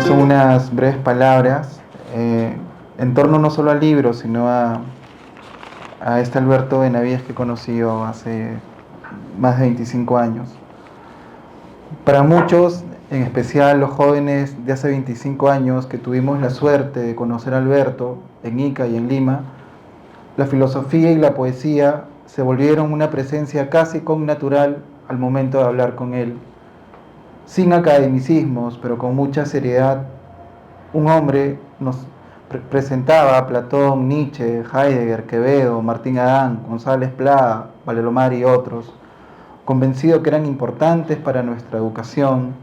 Son unas breves palabras en torno no solo al libro, sino a este Alberto Benavides que conocí hace más de 25 años. Para muchos, en especial los jóvenes de hace 25 años que tuvimos la suerte de conocer a Alberto en Ica y en Lima, la filosofía y la poesía se volvieron una presencia casi connatural al momento de hablar con él. Sin academicismos, pero con mucha seriedad, un hombre nos presentaba a Platón, Nietzsche, Heidegger, Quevedo, Martín Adán, González Plá, Valdelomar y otros, convencido que eran importantes para nuestra educación,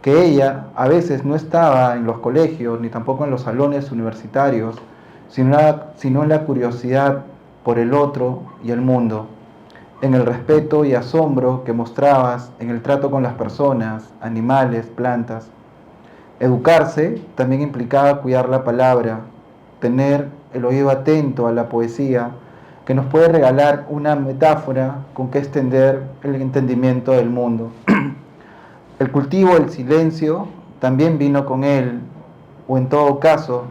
que ella a veces no estaba en los colegios ni tampoco en los salones universitarios, sino en la curiosidad por el otro y el mundo, en el respeto y asombro que mostrabas en el trato con las personas, animales, plantas. Educarse también implicaba cuidar la palabra, tener el oído atento a la poesía, que nos puede regalar una metáfora con que extender el entendimiento del mundo. El cultivo del silencio también vino con él, o en todo caso,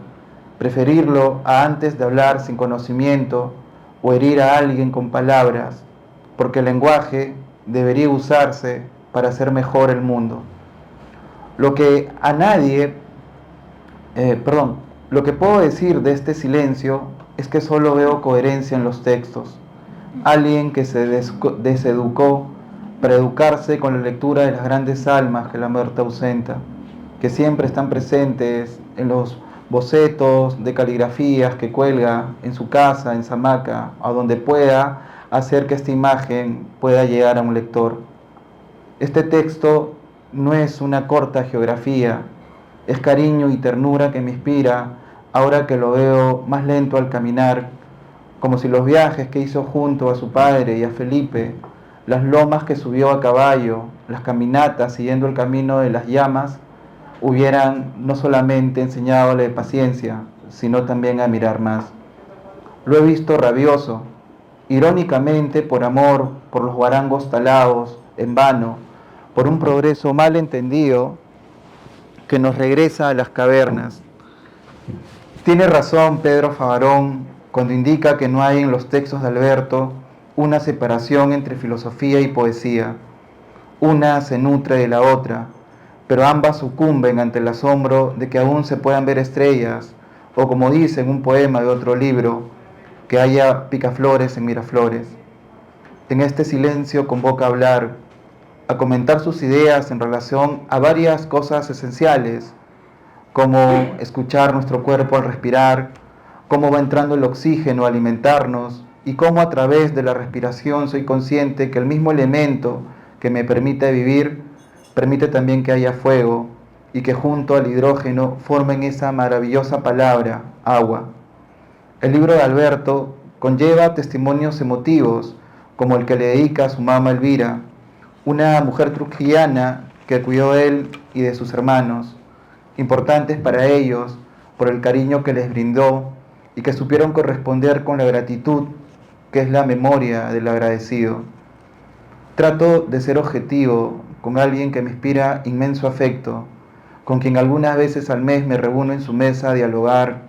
preferirlo a antes de hablar sin conocimiento o herir a alguien con palabras, porque el lenguaje debería usarse para hacer mejor el mundo. Lo que a nadie, lo que puedo decir de este silencio es que solo veo coherencia en los textos. Alguien que se deseducó para educarse con la lectura de las grandes almas que la muerte ausenta, que siempre están presentes en los bocetos de caligrafías que cuelga en su casa, en su hamaca, a donde pueda hacer que esta imagen pueda llegar a un lector. Este texto no es una corta geografía, es cariño y ternura que me inspira ahora que lo veo más lento al caminar, como si los viajes que hizo junto a su padre y a Felipe, las lomas que subió a caballo, las caminatas siguiendo el camino de las llamas, hubieran no solamente enseñadole paciencia, sino también a mirar más. Lo he visto rabioso, irónicamente por amor, por los guarangos talados, en vano, por un progreso mal entendido que nos regresa a las cavernas. Tiene razón Pedro Favarón cuando indica que no hay en los textos de Alberto una separación entre filosofía y poesía. Una se nutre de la otra, pero ambas sucumben ante el asombro de que aún se puedan ver estrellas, o como dice en un poema de otro libro, que haya picaflores en Miraflores. En este silencio convoca a hablar, a comentar sus ideas en relación a varias cosas esenciales, como escuchar nuestro cuerpo al respirar, cómo va entrando el oxígeno a alimentarnos y cómo a través de la respiración soy consciente que el mismo elemento que me permite vivir permite también que haya fuego y que junto al hidrógeno formen esa maravillosa palabra, agua. El libro de Alberto conlleva testimonios emotivos como el que le dedica a su mamá Elvira, una mujer trujillana que cuidó de él y de sus hermanos, importantes para ellos por el cariño que les brindó y que supieron corresponder con la gratitud, que es la memoria del agradecido. Trato de ser objetivo con alguien que me inspira inmenso afecto, con quien algunas veces al mes me reúno en su mesa a dialogar,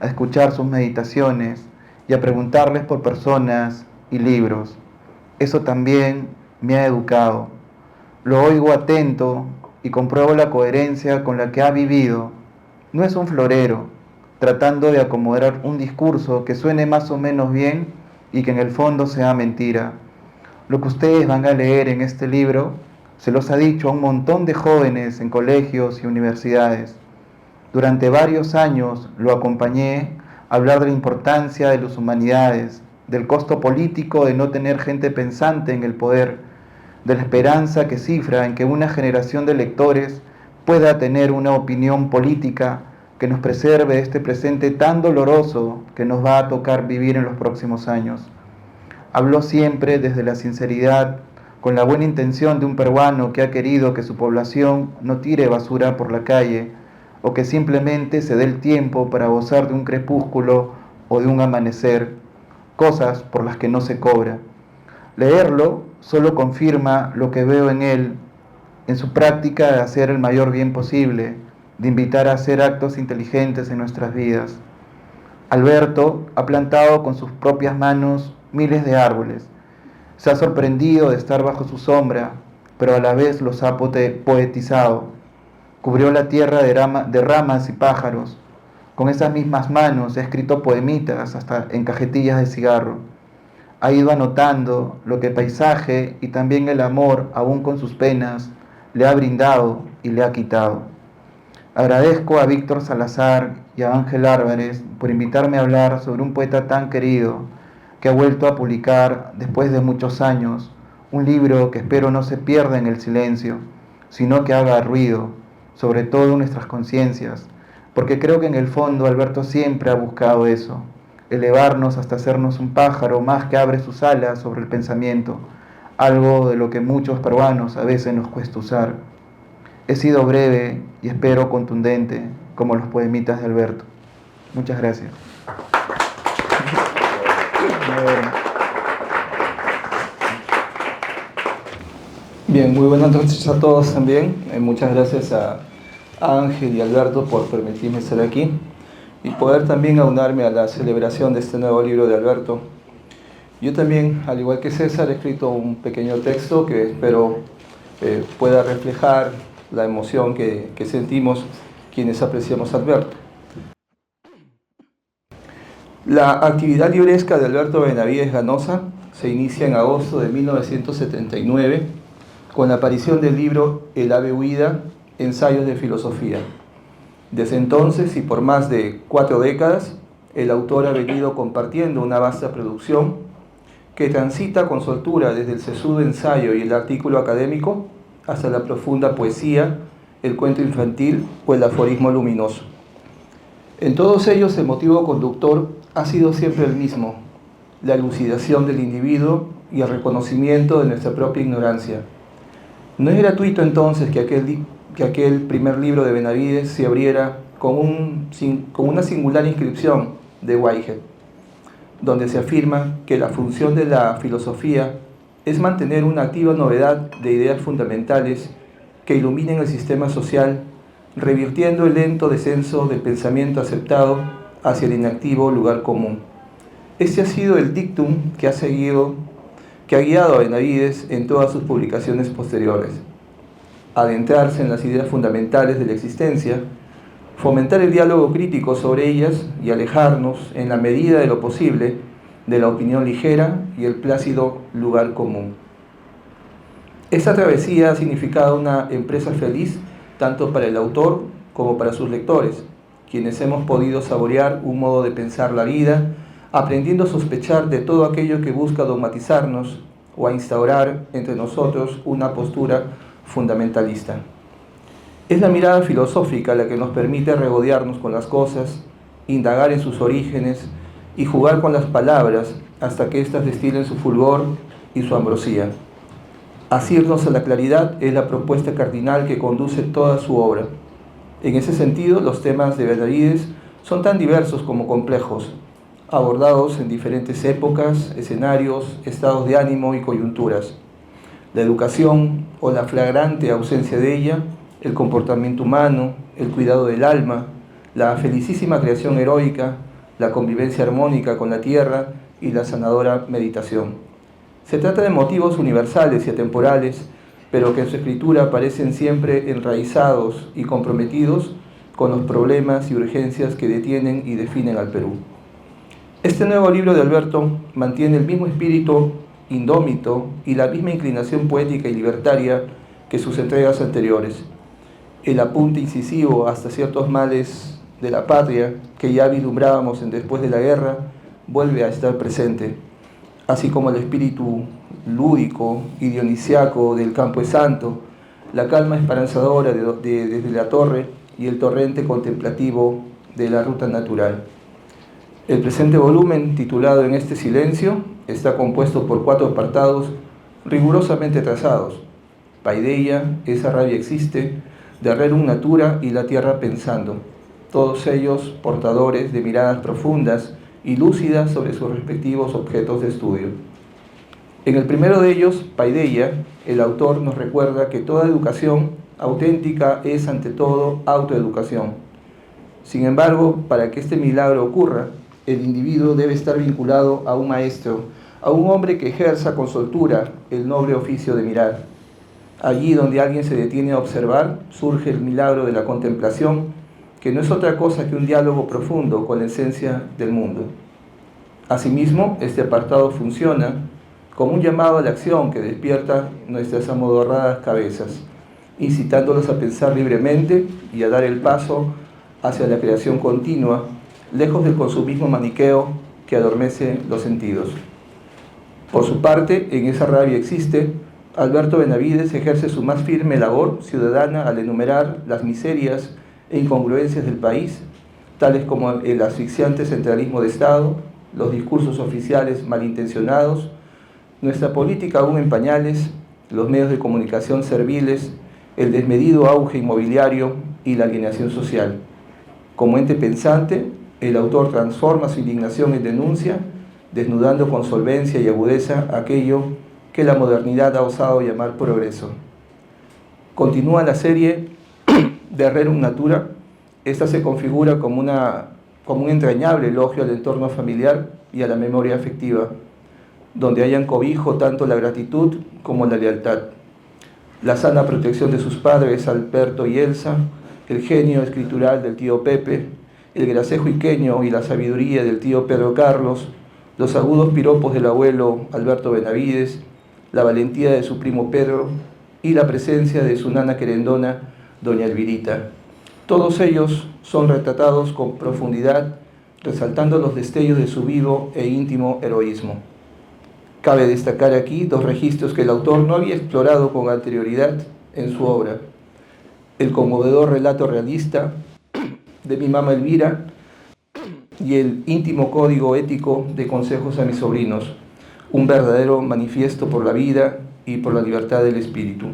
a escuchar sus meditaciones y a preguntarles por personas y libros. Eso también me ha educado. Lo oigo atento y compruebo la coherencia con la que ha vivido. No es un florero, tratando de acomodar un discurso que suene más o menos bien y que en el fondo sea mentira. Lo que ustedes van a leer en este libro se los ha dicho a un montón de jóvenes en colegios y universidades. Durante varios años lo acompañé a hablar de la importancia de las humanidades, del costo político de no tener gente pensante en el poder, de la esperanza que cifra en que una generación de lectores pueda tener una opinión política que nos preserve de este presente tan doloroso que nos va a tocar vivir en los próximos años. Habló siempre desde la sinceridad, con la buena intención de un peruano que ha querido que su población no tire basura por la calle o que simplemente se dé el tiempo para gozar de un crepúsculo o de un amanecer, cosas por las que no se cobra. Leerlo solo confirma lo que veo en él, en su práctica de hacer el mayor bien posible, de invitar a hacer actos inteligentes en nuestras vidas. Alberto ha plantado con sus propias manos miles de árboles. Se ha sorprendido de estar bajo su sombra, pero a la vez los ha poetizado. Cubrió la tierra de ramas y pájaros. Con esas mismas manos ha escrito poemitas hasta en cajetillas de cigarro. Ha ido anotando lo que el paisaje y también el amor, aún con sus penas, le ha brindado y le ha quitado. Agradezco a Víctor Salazar y a Ángel Álvarez por invitarme a hablar sobre un poeta tan querido que ha vuelto a publicar, después de muchos años, un libro que espero no se pierda en el silencio, sino que haga ruido, sobre todo en nuestras conciencias, porque creo que en el fondo Alberto siempre ha buscado eso, elevarnos hasta hacernos un pájaro más que abre sus alas sobre el pensamiento, algo de lo que muchos peruanos a veces nos cuesta usar. He sido breve y espero contundente, como los poemitas de Alberto. Muchas gracias. Bien, muy buenas noches a todos también. Muchas gracias a Ángel y Alberto por permitirme estar aquí y poder también aunarme a la celebración de este nuevo libro de Alberto. Yo también, al igual que César, he escrito un pequeño texto que espero pueda reflejar la emoción que sentimos quienes apreciamos a Alberto. La actividad libresca de Alberto Benavides Ganosa se inicia en agosto de 1979 con la aparición del libro El ave huida, ensayos de filosofía. Desde entonces y por más de 4 décadas, el autor ha venido compartiendo una vasta producción que transita con soltura desde el sesudo ensayo y el artículo académico hasta la profunda poesía, el cuento infantil o el aforismo luminoso. En todos ellos el motivo conductor ha sido siempre el mismo, la elucidación del individuo y el reconocimiento de nuestra propia ignorancia. No es gratuito entonces que aquel primer libro de Benavides se abriera con una singular inscripción de Whitehead, donde se afirma que la función de la filosofía es mantener una activa novedad de ideas fundamentales que iluminen el sistema social, revirtiendo el lento descenso del pensamiento aceptado hacia el inactivo lugar común. Este ha sido el dictum que ha guiado a Benavides en todas sus publicaciones posteriores. Adentrarse en las ideas fundamentales de la existencia, fomentar el diálogo crítico sobre ellas y alejarnos, en la medida de lo posible, de la opinión ligera y el plácido lugar común. Esta travesía ha significado una empresa feliz tanto para el autor como para sus lectores, quienes hemos podido saborear un modo de pensar la vida, aprendiendo a sospechar de todo aquello que busca dogmatizarnos o a instaurar entre nosotros una postura fundamentalista. Es la mirada filosófica la que nos permite regodearnos con las cosas, indagar en sus orígenes y jugar con las palabras hasta que éstas destilen su fulgor y su ambrosía. Asirnos a la claridad es la propuesta cardinal que conduce toda su obra. En ese sentido, los temas de Benavides son tan diversos como complejos, abordados en diferentes épocas, escenarios, estados de ánimo y coyunturas. La educación o la flagrante ausencia de ella, el comportamiento humano, el cuidado del alma, la felicísima creación heroica, la convivencia armónica con la tierra y la sanadora meditación. Se trata de motivos universales y atemporales, pero que en su escritura aparecen siempre enraizados y comprometidos con los problemas y urgencias que detienen y definen al Perú. Este nuevo libro de Alberto mantiene el mismo espíritu indómito y la misma inclinación poética y libertaria que sus entregas anteriores. El apunte incisivo hasta ciertos males de la patria que ya vislumbrábamos en Después de la Guerra vuelve a estar presente, así como el espíritu lúdico y dionisiaco del Campo de Santo, la calma esperanzadora desde la torre y el torrente contemplativo de la ruta natural. El presente volumen, titulado En este silencio, está compuesto por 4 apartados rigurosamente trazados: Paideia, Esa rabia existe, De rerum natura y La tierra pensando, todos ellos portadores de miradas profundas y lúcidas sobre sus respectivos objetos de estudio. En el primero de ellos, Paideia, el autor nos recuerda que toda educación auténtica es ante todo autoeducación. Sin embargo, para que este milagro ocurra, el individuo debe estar vinculado a un maestro, a un hombre que ejerza con soltura el noble oficio de mirar. Allí donde alguien se detiene a observar, surge el milagro de la contemplación, que no es otra cosa que un diálogo profundo con la esencia del mundo. Asimismo, este apartado funciona como un llamado a la acción que despierta nuestras amodorradas cabezas, incitándolos a pensar libremente y a dar el paso hacia la creación continua, lejos del consumismo maniqueo que adormece los sentidos. Por su parte, en esa rabia existe, Alberto Benavides ejerce su más firme labor ciudadana al enumerar las miserias e incongruencias del país, tales como el asfixiante centralismo de Estado, los discursos oficiales malintencionados, nuestra política aún en pañales, los medios de comunicación serviles, el desmedido auge inmobiliario y la alienación social. Como ente pensante, el autor transforma su indignación en denuncia, desnudando con solvencia y agudeza aquello que la modernidad ha osado llamar progreso. Continúa la serie de Rerum Natura. Esta se configura como un entrañable elogio al entorno familiar y a la memoria afectiva, donde hayan cobijo tanto la gratitud como la lealtad. La sana protección de sus padres, Alberto y Elsa, el genio escritural del tío Pepe, el gracejo iqueño y la sabiduría del tío Pedro Carlos, los agudos piropos del abuelo Alberto Benavides, la valentía de su primo Pedro y la presencia de su nana querendona, doña Elvirita. Todos ellos son retratados con profundidad, resaltando los destellos de su vivo e íntimo heroísmo. Cabe destacar aquí dos registros que el autor no había explorado con anterioridad en su obra: el conmovedor relato realista de mi mamá Elvira y el íntimo código ético de consejos a mis sobrinos, un verdadero manifiesto por la vida y por la libertad del espíritu.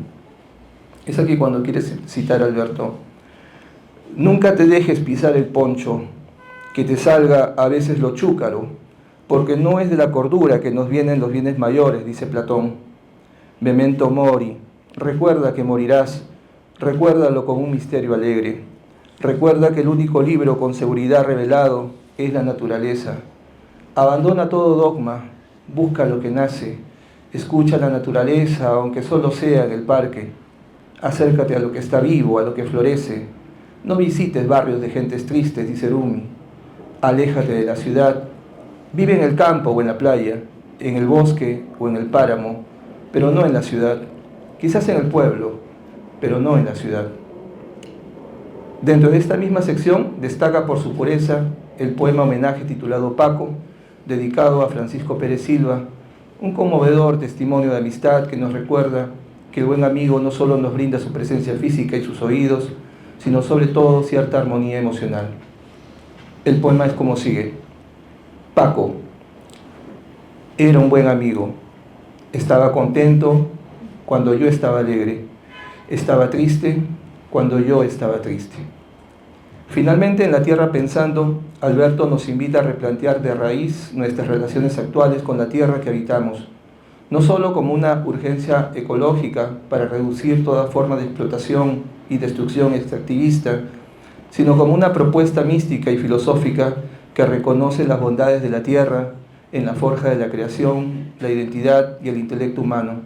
Es aquí cuando quiere citar a Alberto: nunca te dejes pisar el poncho, que te salga a veces lo chúcaro, porque no es de la cordura que nos vienen los bienes mayores, dice Platón. Memento mori, recuerda que morirás, recuérdalo con un misterio alegre. Recuerda que el único libro con seguridad revelado es la naturaleza. Abandona todo dogma, busca lo que nace, escucha la naturaleza, aunque solo sea en el parque. Acércate a lo que está vivo, a lo que florece. No visites barrios de gentes tristes, dice Rumi. Aléjate de la ciudad. Vive en el campo o en la playa, en el bosque o en el páramo, pero no en la ciudad. Quizás en el pueblo, pero no en la ciudad. Dentro de esta misma sección destaca por su pureza el poema homenaje titulado Paco, dedicado a Francisco Pérez Silva, un conmovedor testimonio de amistad que nos recuerda que el buen amigo no solo nos brinda su presencia física y sus oídos, sino sobre todo cierta armonía emocional. El poema es como sigue: Paco era un buen amigo, estaba contento cuando yo estaba alegre, estaba triste cuando yo estaba triste. Finalmente, en La Tierra Pensando, Alberto nos invita a replantear de raíz nuestras relaciones actuales con la tierra que habitamos, no solo como una urgencia ecológica para reducir toda forma de explotación y destrucción extractivista, sino como una propuesta mística y filosófica que reconoce las bondades de la tierra en la forja de la creación, la identidad y el intelecto humano.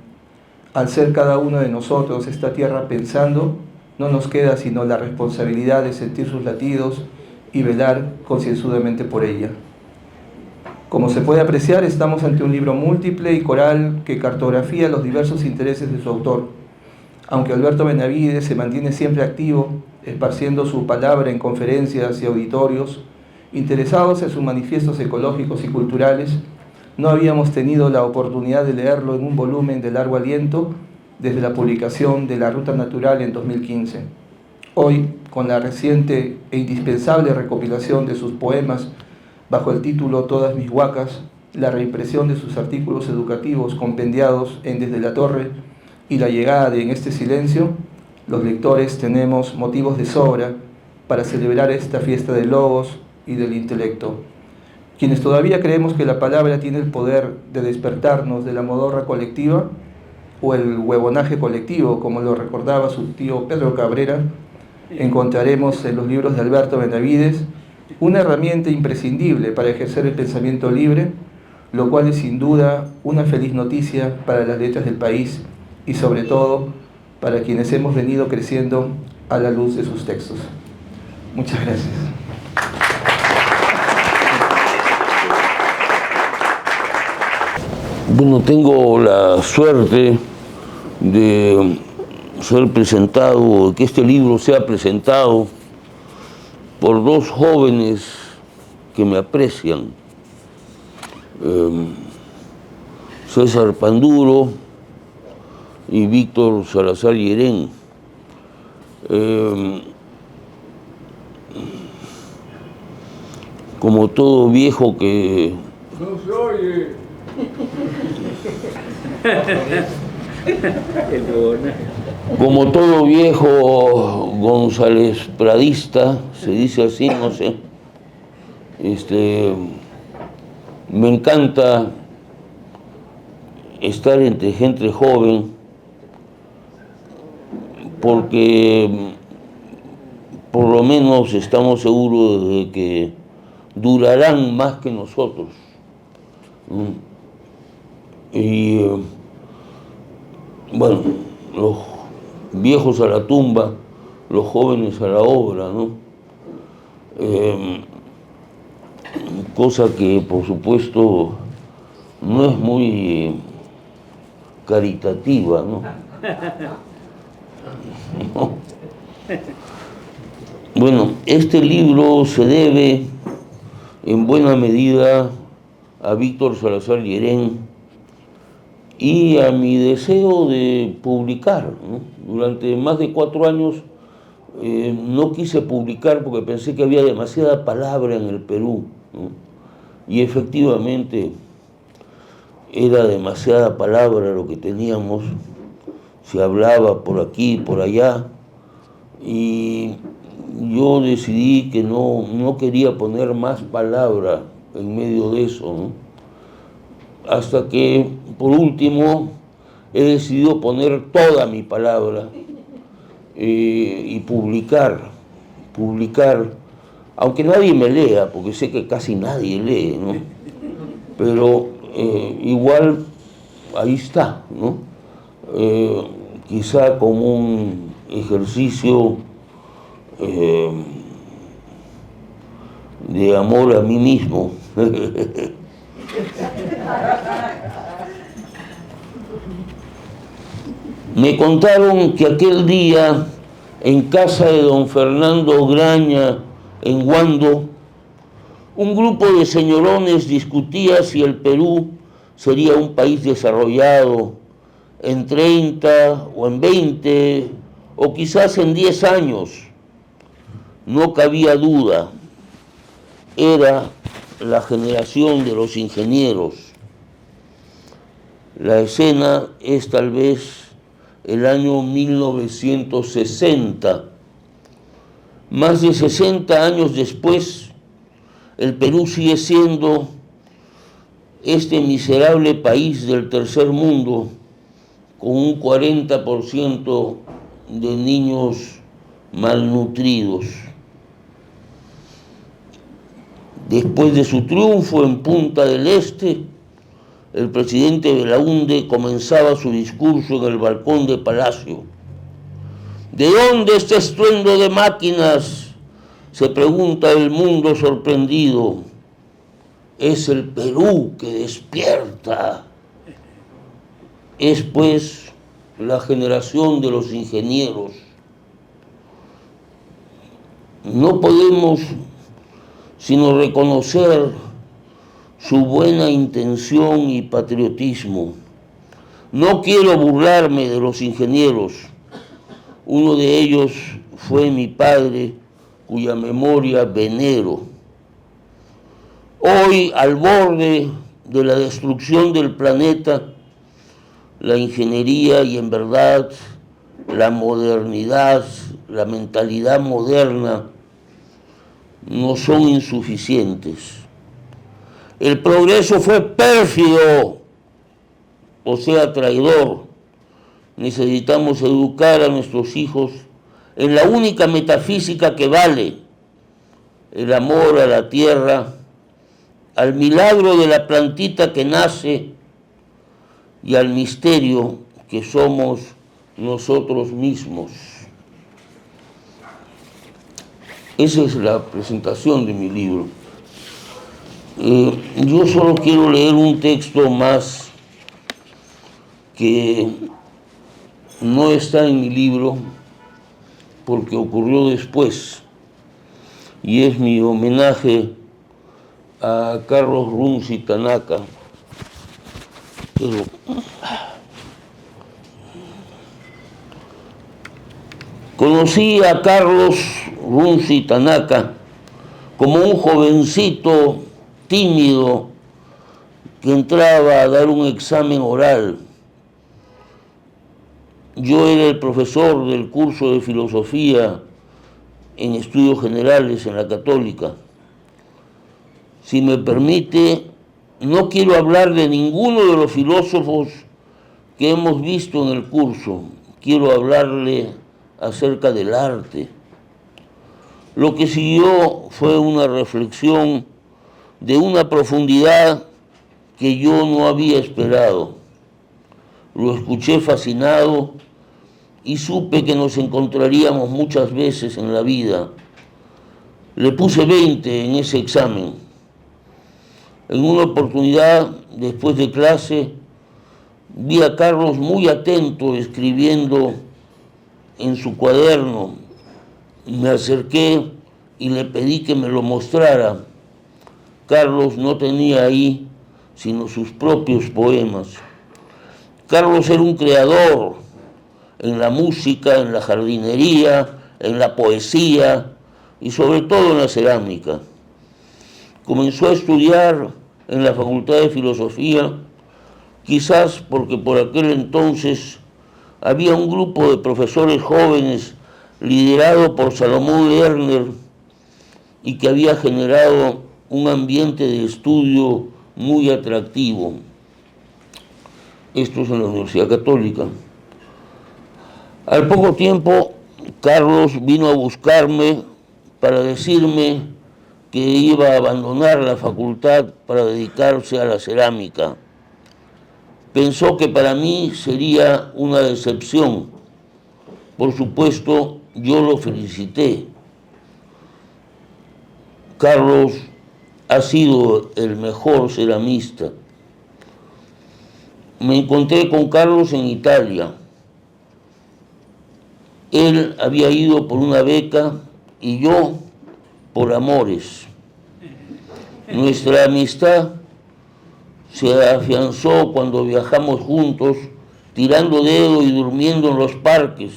Al ser cada uno de nosotros esta tierra pensando, no nos queda sino la responsabilidad de sentir sus latidos y velar concienzudamente por ella. Como se puede apreciar, estamos ante un libro múltiple y coral que cartografía los diversos intereses de su autor. Aunque Alberto Benavides se mantiene siempre activo, esparciendo su palabra en conferencias y auditorios, interesados en sus manifiestos ecológicos y culturales, no habíamos tenido la oportunidad de leerlo en un volumen de largo aliento desde la publicación de La Ruta Natural en 2015. Hoy, con la reciente e indispensable recopilación de sus poemas bajo el título Todas mis huacas, la reimpresión de sus artículos educativos compendiados en Desde la Torre y la llegada de En este silencio, los lectores tenemos motivos de sobra para celebrar esta fiesta del logos y del intelecto. Quienes todavía creemos que la palabra tiene el poder de despertarnos de la modorra colectiva o el huevonaje colectivo, como lo recordaba su tío Pedro Cabrera, encontraremos en los libros de Alberto Benavides una herramienta imprescindible para ejercer el pensamiento libre, lo cual es sin duda una feliz noticia para las letras del país y sobre todo para quienes hemos venido creciendo a la luz de sus textos. Muchas gracias. Bueno, tengo la suerte de ser presentado, que este libro sea presentado por dos jóvenes que me aprecian. César Panduro y Víctor Salazar Llerén. Como todo viejo que... No se oye. Como todo viejo González Pradista, se dice así, no sé. Me encanta estar entre gente joven porque por lo menos estamos seguros de que durarán más que nosotros. Y bueno, los viejos a la tumba, los jóvenes a la obra, ¿no? Cosa que por supuesto no es muy caritativa, ¿no? ¿No? Bueno, este libro se debe en buena medida a Víctor Salazar Llerén y a mi deseo de publicar, ¿no? Durante más de 4 años no quise publicar porque pensé que había demasiada palabra en el Perú, ¿no? Y efectivamente era demasiada palabra lo que teníamos, se hablaba por aquí, por allá, y yo decidí que no quería poner más palabra en medio de eso, ¿no? Hasta que, por último, he decidido poner toda mi palabra y publicar, aunque nadie me lea, porque sé que casi nadie lee, ¿no? Pero igual ahí está, ¿no? Quizá como un ejercicio de amor a mí mismo. Me contaron que aquel día, en casa de don Fernando Graña, en Huando, un grupo de señorones discutía si el Perú sería un país desarrollado en 30 o en 20 o quizás en 10 años. No cabía duda, era la generación de los ingenieros. La escena es tal vez el año 1960. Más de 60 años después, el Perú sigue siendo este miserable país del tercer mundo con un 40% de niños malnutridos. Después de su triunfo en Punta del Este, el presidente Belaúnde comenzaba su discurso en el balcón de Palacio. ¿De dónde este estruendo de máquinas?, se pregunta el mundo sorprendido. Es el Perú que despierta. Es pues la generación de los ingenieros. No podemos sino reconocer su buena intención y patriotismo. No quiero burlarme de los ingenieros. Uno de ellos fue mi padre, cuya memoria venero. Hoy, al borde de la destrucción del planeta, la ingeniería y en verdad la modernidad, la mentalidad moderna, no son insuficientes. El progreso fue pérfido, o sea, traidor. Necesitamos educar a nuestros hijos en la única metafísica que vale, el amor a la tierra, al milagro de la plantita que nace y al misterio que somos nosotros mismos. Esa es la presentación de mi libro. Yo solo quiero leer un texto más que no está en mi libro porque ocurrió después, y es mi homenaje a Carlos Runzi Tanaka. Pero conocí a Carlos Runzi Tanaka como un jovencito tímido que entraba a dar un examen oral. Yo era el profesor del curso de filosofía en estudios generales en la Católica. Si me permite, no quiero hablar de ninguno de los filósofos que hemos visto en el curso. Quiero hablarle acerca del arte. Lo que siguió fue una reflexión de una profundidad que yo no había esperado. Lo escuché fascinado y supe que nos encontraríamos muchas veces en la vida. Le puse 20 en ese examen. En una oportunidad, después de clase, vi a Carlos muy atento escribiendo en su cuaderno. Me acerqué y le pedí que me lo mostrara. Carlos no tenía ahí sino sus propios poemas. Carlos era un creador en la música, en la jardinería, en la poesía y sobre todo en la cerámica. Comenzó a estudiar en la Facultad de Filosofía, quizás porque por aquel entonces había un grupo de profesores jóvenes liderado por Salomón Lerner y que había generado un ambiente de estudio muy atractivo. Esto es en la Universidad Católica. Al poco tiempo, Carlos vino a buscarme para decirme que iba a abandonar la facultad para dedicarse a la cerámica. Pensó que para mí sería una decepción. Por supuesto, yo lo felicité. Carlos ha sido el mejor ceramista. Me encontré con Carlos en Italia. Él había ido por una beca y yo por amores. Nuestra amistad se afianzó cuando viajamos juntos, tirando dedo y durmiendo en los parques.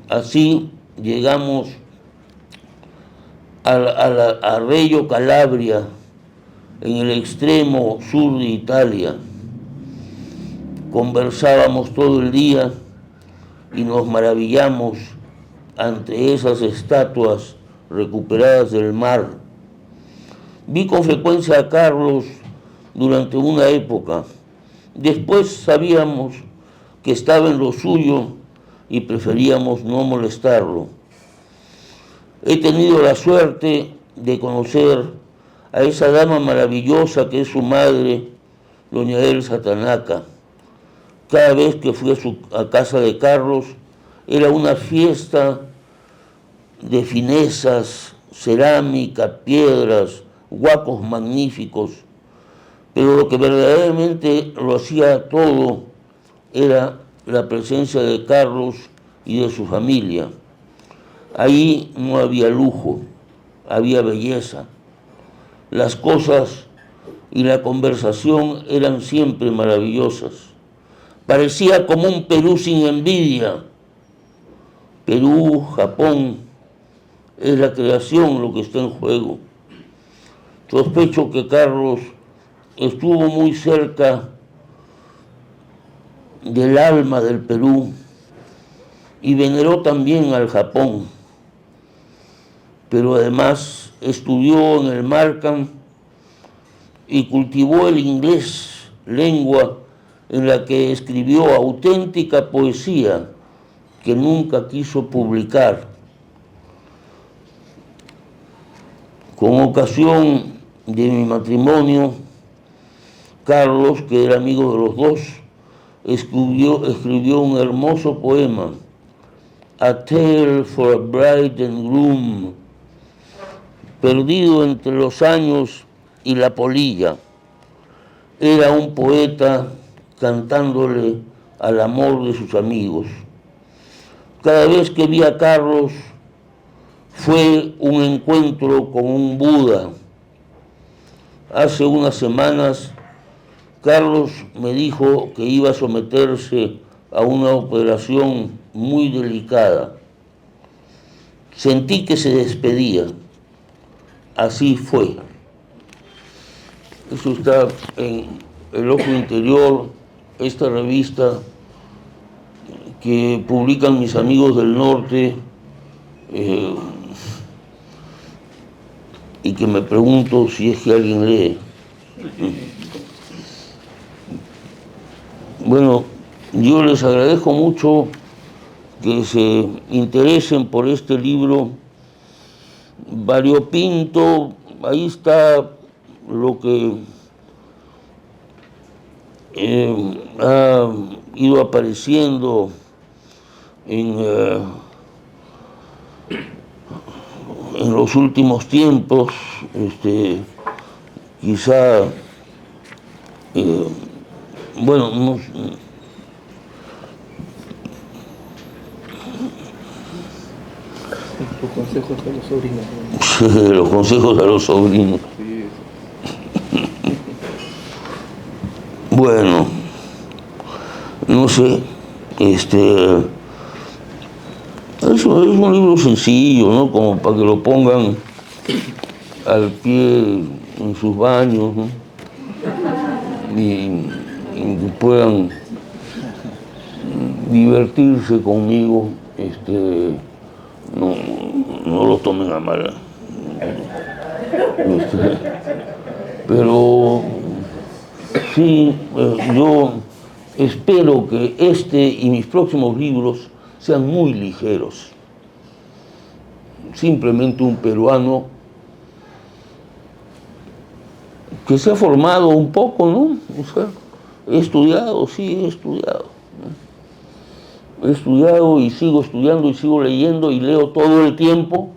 Así llegamos a Reggio Calabria, en el extremo sur de Italia. Conversábamos todo el día y nos maravillamos ante esas estatuas recuperadas del mar. Vi con frecuencia a Carlos durante una época. Después sabíamos que estaba en lo suyo y preferíamos no molestarlo. He tenido la suerte de conocer a esa dama maravillosa que es su madre, doña Elsa Tanaka. Cada vez que fui a casa de Carlos, era una fiesta de finezas, cerámica, piedras, huacos magníficos. Pero lo que verdaderamente lo hacía todo era la presencia de Carlos y de su familia. Ahí no había lujo, había belleza. Las cosas y la conversación eran siempre maravillosas. Parecía como un Perú sin envidia. Perú, Japón, es la creación lo que está en juego. Sospecho que Carlos estuvo muy cerca del alma del Perú y veneró también al Japón, pero además estudió en el Markham y cultivó el inglés, lengua en la que escribió auténtica poesía que nunca quiso publicar. Con ocasión de mi matrimonio, Carlos, que era amigo de los dos, escribió un hermoso poema, A Tale for a Bride and Groom, perdido entre los años y la polilla. Era un poeta cantándole al amor de sus amigos. Cada vez que vi a Carlos fue un encuentro con un Buda. Hace unas semanas, Carlos me dijo que iba a someterse a una operación muy delicada. Sentí que se despedía. Así fue. Eso está en El Ojo Interior, esta revista que publican mis amigos del norte, y que me pregunto si es que alguien lee. Bueno, yo les agradezco mucho que se interesen por este libro variopinto. Ahí está lo que ha ido apareciendo en los últimos tiempos, quizá, bueno, no, Los consejos a los sobrinos. los consejos a los sobrinos. Sí. Bueno, no sé, es un libro sencillo, ¿no? Como para que lo pongan al pie en sus baños, ¿no? Y que puedan divertirse conmigo, no lo tomen a mal. Pero sí, yo espero que este y mis próximos libros sean muy ligeros. Simplemente un peruano que se ha formado un poco, ¿no? O sea, he estudiado, sí, he estudiado. He estudiado y sigo estudiando y sigo leyendo y leo todo el tiempo,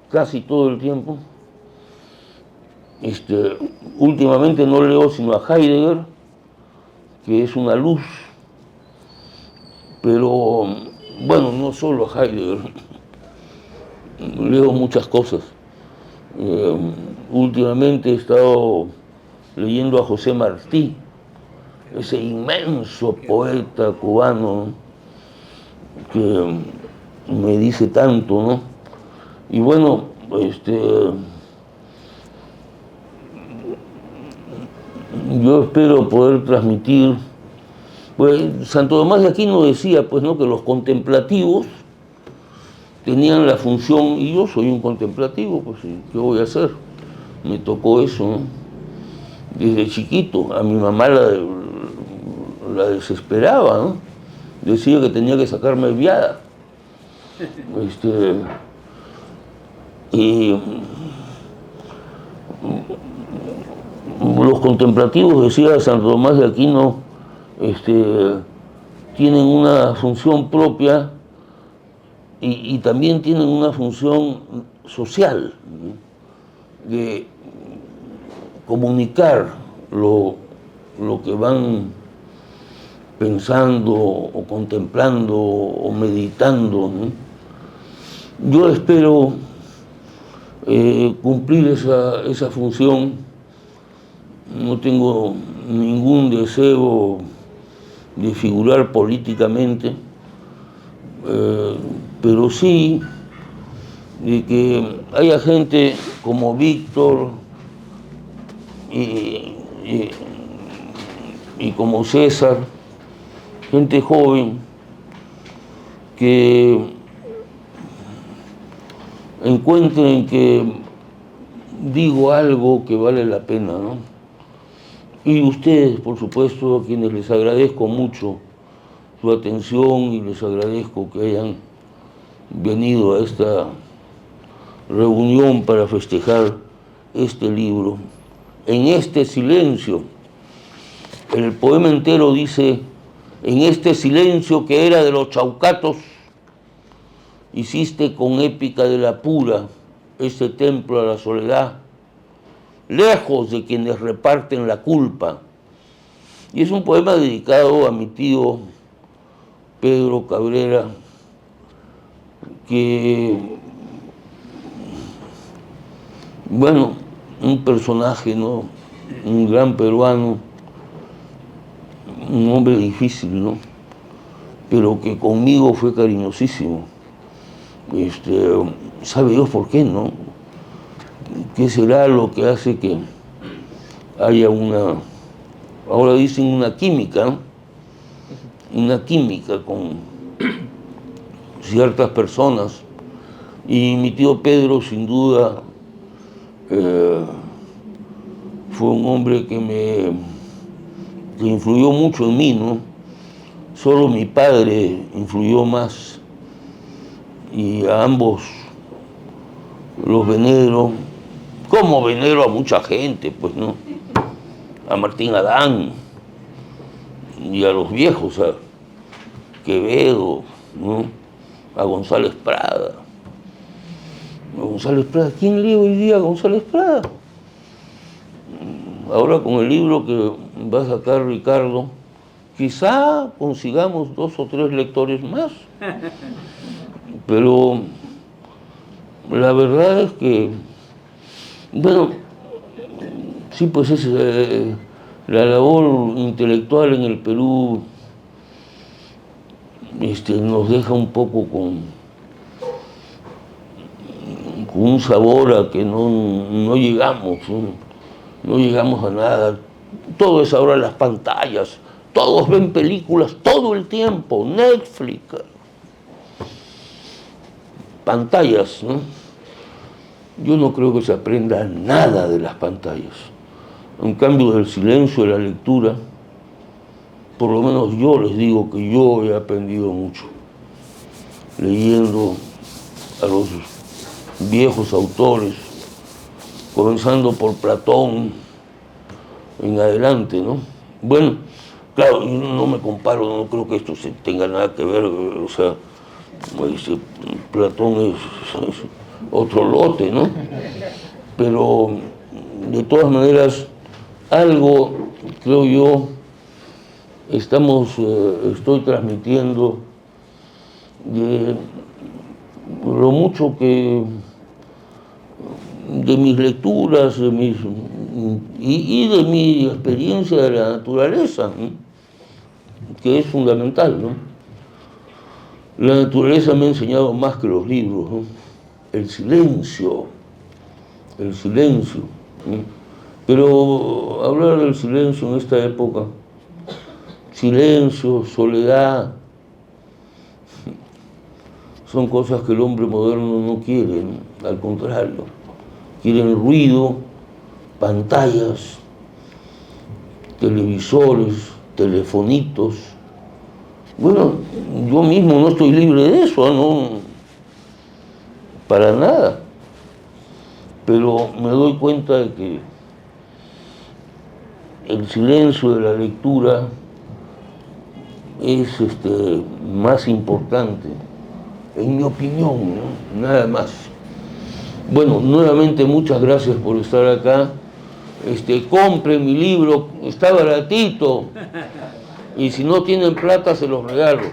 casi todo el tiempo. Últimamente no leo sino a Heidegger, que es una luz, pero bueno, no solo a Heidegger, leo muchas cosas. Últimamente he estado leyendo a José Martí, ese inmenso poeta cubano que me dice tanto, ¿no? Y bueno, yo espero poder transmitir, pues Santo Tomás de Aquino decía, pues, ¿no?, que los contemplativos tenían la función, y yo soy un contemplativo, pues, ¿qué voy a hacer? Me tocó eso, ¿no? Desde chiquito. A mi mamá la desesperaba, ¿no? Decía que tenía que sacarme viada. Y los contemplativos, decía Santo Tomás de Aquino, tienen una función propia y también tienen una función social, ¿no?, de comunicar lo que van pensando o contemplando o meditando, ¿no? Yo espero cumplir esa función. No tengo ningún deseo de figurar políticamente, pero sí de que haya gente como Víctor y como César, gente joven que encuentren que digo algo que vale la pena, ¿no? Y ustedes, por supuesto, a quienes les agradezco mucho su atención y les agradezco que hayan venido a esta reunión para festejar este libro. En este silencio, el poema entero dice: en este silencio que era de los chaucatos, hiciste con épica de la pura este templo a la soledad, lejos de quienes reparten la culpa. Y es un poema dedicado a mi tío Pedro Cabrera, que, bueno, un personaje, ¿no? Un gran peruano, un hombre difícil, ¿no? Pero que conmigo fue cariñosísimo. ¿Sabe Dios por qué, no? ¿Qué será lo que hace que haya una, ahora dicen una química, ¿no? Una química con ciertas personas? Y mi tío Pedro, sin duda, fue un hombre que influyó mucho en mí, ¿no? Solo mi padre influyó más, y a ambos los venero, como venero a mucha gente, pues, ¿no? A Martín Adán y a los viejos, a Quevedo, ¿no? A González Prada. González Prada, ¿quién lee hoy día a González Prada? Ahora con el libro que va a sacar Ricardo, quizá consigamos 2 o 3 lectores más. Pero la verdad es que, bueno, sí, pues es la labor intelectual en el Perú, nos deja un poco con un sabor a que no llegamos, no llegamos a nada. Todo es ahora las pantallas, todos ven películas todo el tiempo, Netflix, pantallas, ¿no? Yo no creo que se aprenda nada de las pantallas. En cambio, del silencio de la lectura, por lo menos yo les digo que yo he aprendido mucho leyendo a los viejos autores, comenzando por Platón en adelante, ¿no? Bueno, claro, yo no me comparo, no creo que esto tenga nada que ver, o sea, Platón es otro lote, ¿no? Pero de todas maneras, algo, creo yo, estoy transmitiendo de lo mucho que de mis lecturas, y de mi experiencia de la naturaleza, ¿no? Que es fundamental, ¿no? La naturaleza me ha enseñado más que los libros, ¿no? El silencio, ¿no? Pero hablar del silencio en esta época, silencio, soledad, son cosas que el hombre moderno no quiere, ¿no? Al contrario, quieren ruido, pantallas, televisores, telefonitos. Bueno, yo mismo no estoy libre de eso, no, para nada. Pero me doy cuenta de que el silencio de la lectura es más importante, en mi opinión, ¿no? Nada más. Bueno, nuevamente muchas gracias por estar acá. Compren mi libro, está baratito. Y si no tienen plata, se los regalo.